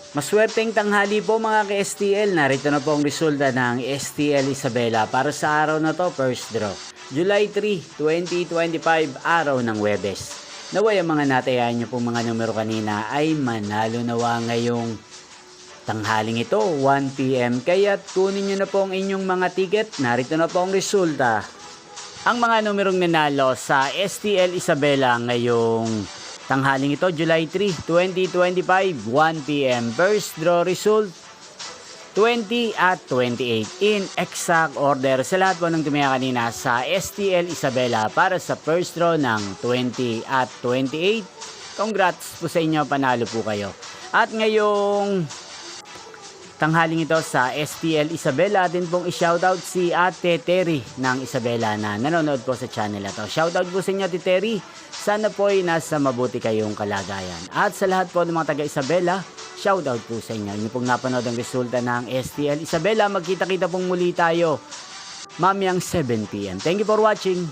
Maswerteng tanghali po mga ka-STL. Narito na po ang resulta ng STL Isabela para sa araw na to, first draw. July 3, 2025, araw ng Huwebes. Naway ang mga natayan nyo pong mga numero kanina ay manalo nawa ngayong tanghaling ito, 1 PM. Kaya tunin nyo na po ang inyong mga ticket. Narito na po ang resulta. Ang mga numerong nanalo sa STL Isabela ngayong tanghaling ito, July 3, 2025, 1 PM. First draw result, 20 at 28. In exact order sa lahat po ng tumaya kanina sa STL Isabela para sa first draw ng 20 at 28. Congrats po sa inyo, panalo po kayo. At ngayong tanghaling ito sa STL Isabela, din pong i-shoutout si Ate Terry ng Isabela na nanonood po sa channel na to. Shoutout po sa inyo, Ate Terry. Sana po ay nasa mabuti kayong kalagayan. At sa lahat po ng mga taga Isabela, shoutout po sa inyo. Inyo pong napanood ang resulta ng STL Isabela. Magkita-kita pong muli tayo mamayang 7 PM. Thank you for watching.